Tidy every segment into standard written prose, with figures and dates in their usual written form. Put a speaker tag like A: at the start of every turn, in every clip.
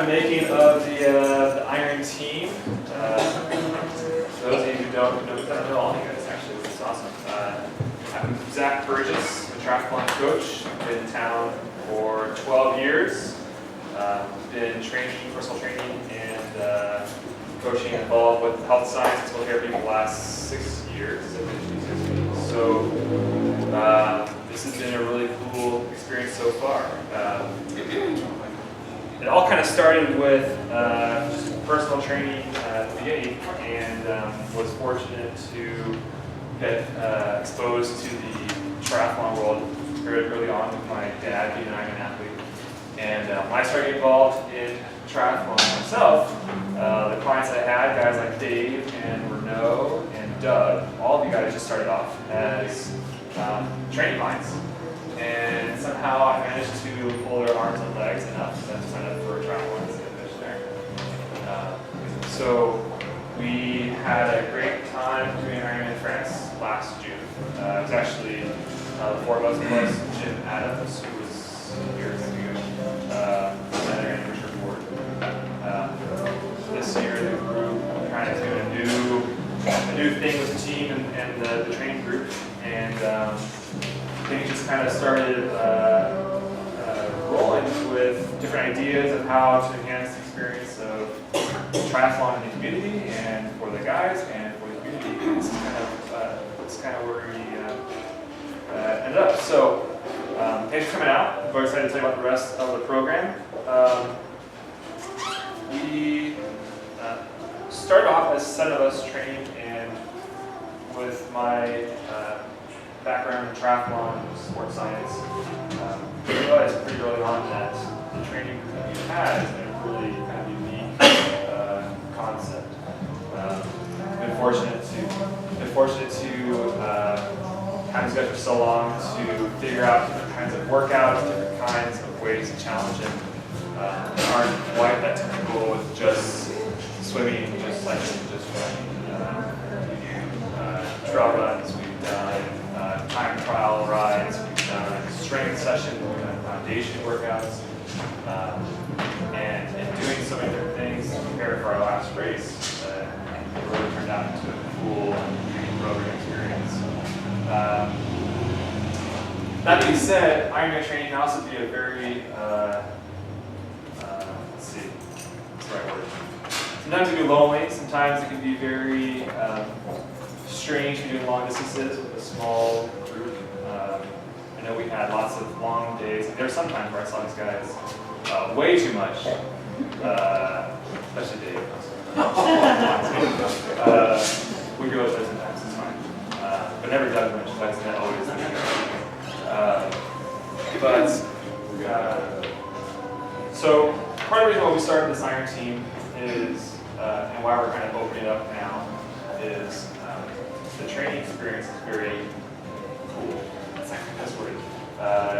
A: kind of making of the Iron team. For those of you who don't know all of you guys, actually, which is awesome. I'm Zack Bertges, a triathlon coach. I've been in town for 12 years. Been training, personal training, and coaching involved with health science and physical therapy for the last 6 years. So this has been a really cool experience so far. It all kind of started with just personal training at the beginning, and was fortunate to get exposed to the triathlon world very early on with my dad being an Ironman athlete. And when I started getting involved in triathlon myself, the clients I had, guys like Dave and Renaud and Doug, all of you guys just started off as training clients. And somehow I managed to pull their arms and legs enough for them to sign up for a triathlon and finish there. So we had a great time doing Ironman France last June. It was actually the four of us plus Jim Adams, who was here another anniversary board. This year the group kind of doing a new thing with the team and the training group, and things just kind of started rolling with different ideas of how to enhance the experience of triathlon in the community and for the guys and for the community. It's kind of where we ended up. So thanks for coming out. I'm very excited to tell you about the rest of the program. We started off as a set of us training, and with my background in triathlon and sports science, we realized pretty early on that the training group that we had is a really kind of unique concept. Been fortunate to have these guys for so long to figure out different kinds of workouts, different kinds of ways to challenge them. Aren't quite that typical with just swimming, just cycling, just running. We do trail runs, we've done time trial rides, we've done strength sessions, we've done foundation workouts, and in doing so many different things to prepare for our last race, it really turned out into a cool program experience. That being said, Ironman training can also be a very, let's see, what's the right word? Sometimes it can be lonely, sometimes it can be very strange to do long distances with a small group. I know we had lots of long days. There were some times where I saw these guys way too much, especially Dave. We go with those sometimes, it's fine. But never Doug much, Doug's not always the so part of the reason why we started this Iron team is, and why we're kind of opening it up now, is the training experience is very cool. That's actually the best word.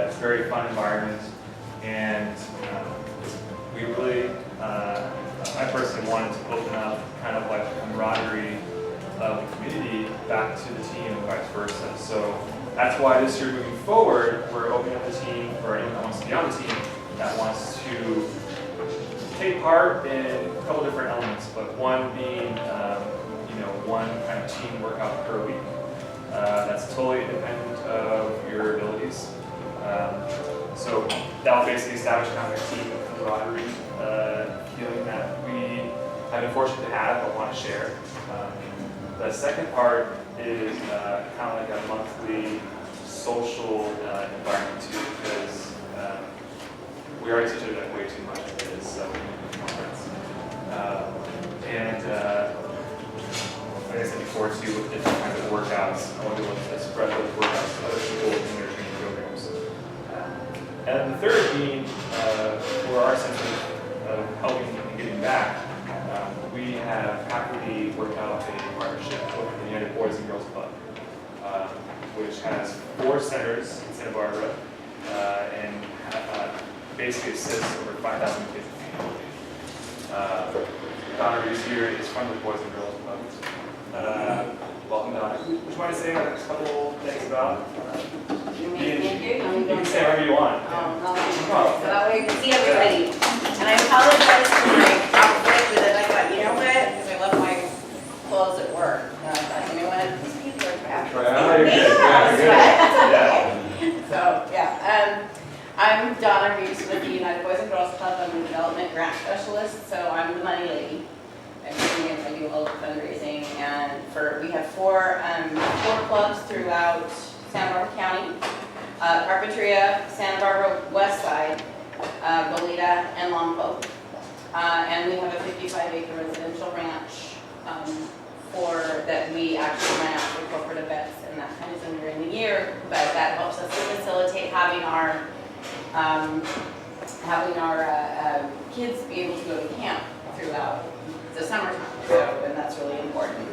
A: It's a very fun environment, and we really, I personally wanted to open up kind of like the camaraderie of the community back to the team and vice versa. So that's why this year moving forward, we're opening up the team for anyone that wants to be on the team, that wants to take part in a couple different elements, but one being, one kind of team workout per week. That's totally independent of your abilities. So that will basically establish kind of a team camaraderie feeling that we have been fortunate to have but want to share. The second part is kind of like a monthly social environment too, because we already teach it way too much as it is, so conference. Like I said before too, with different kinds of workouts, I want to look to spread those workouts to other people in their training programs. And the third being, for our sense of helping and giving back, we have happily worked out a partnership with the United Boys and Girls Club, which has 4 centers in Santa Barbara, and basically assists over 5,000 kids annually. Donna Reeves here is from the Boys and Girls Club. Welcome, Donna. Would you mind to say a couple things about
B: You
A: can say whatever you want.
B: so that way you can see everybody. And I apologize I'm Donna Reeves with the United Boys and Girls Club. I'm the development grant specialist, so I'm the money lady. I do all the fundraising, and we have four clubs throughout Santa Barbara County: Carpinteria, Santa Barbara West Side, Goleta, and Lompoc. And we have a 55-acre residential ranch that we actually rent out for corporate events, and that kind of thing during the year. But that helps us to facilitate having our kids be able to go to camp throughout the summertime, and that's really important.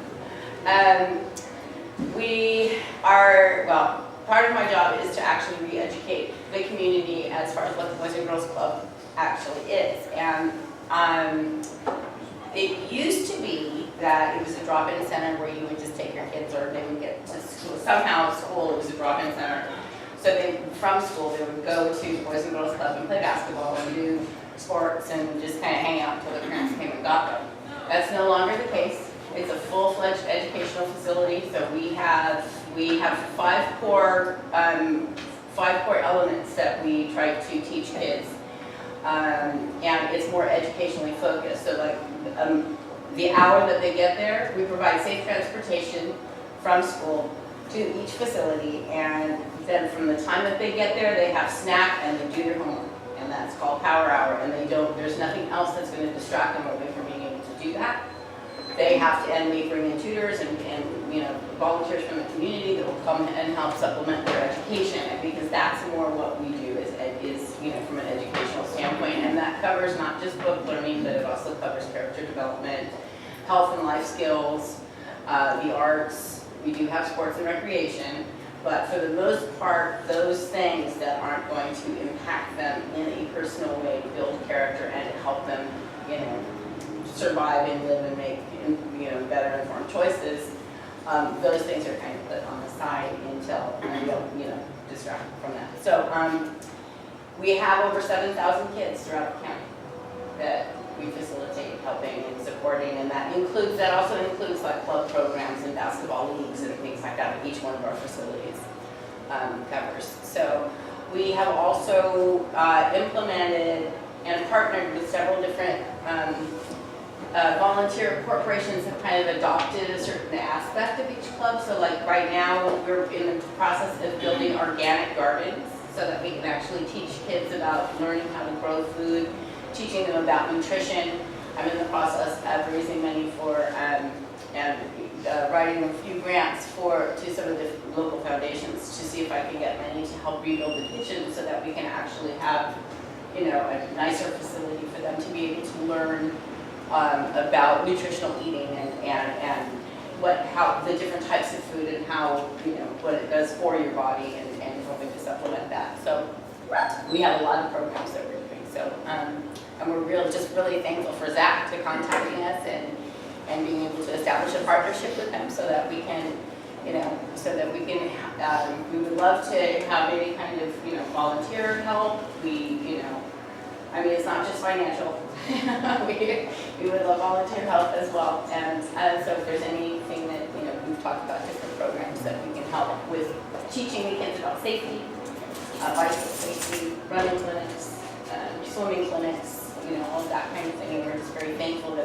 B: Part of my job is to actually re-educate the community as far as what the Boys and Girls Club actually is. And it used to be that it was a drop-in center where you would just take your kids, or they would get to school. Somehow school, it was a drop-in center. So from school, they would go to the Boys and Girls Club and play basketball and do sports and just kind of hang out until the parents came and got them. That's no longer the case. It's a full-fledged educational facility. So we have 5 core elements that we try to teach kids, and it's more educationally focused. So like the hour that they get there, we provide safe transportation from school to each facility, and then from the time that they get there, they have snack and they do their homework, and that's called power hour. And there's nothing else that's going to distract them away from being able to do that. They have to, and we bring in tutors and volunteers from the community that will come and help supplement their education, because that's more what we do is from an educational standpoint, and that covers not just book learning, but it also covers character development, health and life skills, the arts. We do have sports and recreation, but for the most part, those things that aren't going to impact them in a personal way to build character and to help them, survive and live and make, better informed choices, those things are kind of put on the side until we don't, distract from that. So we have over 7,000 kids throughout the county that we facilitate helping and supporting, and that also includes like club programs and basketball leagues and things like that each one of our facilities covers. So we have also implemented and partnered with several different volunteer corporations have kind of adopted a certain aspect of each club. So like right now we're in the process of building organic gardens so that we can actually teach kids about learning how to grow food, teaching them about nutrition. I'm in the process of raising money for and writing a few grants to some of the local foundations to see if I can get money to help rebuild the kitchen so that we can actually have a nicer facility for them to be able to learn about nutritional eating and how the different types of food and how what it does for your body and helping to supplement that. So we have a lot of programs that we're doing. So and we're just really thankful for Zack to contacting us and being able to establish a partnership with him so that we can we would love to have any kind of volunteer help. It's not just financial. we would love volunteer help as well, and so if there's anything that we've talked about different programs that we can help with teaching the kids about safety, bicycle safety, running clinics, swimming clinics, all of that kind of thing. And we're just very thankful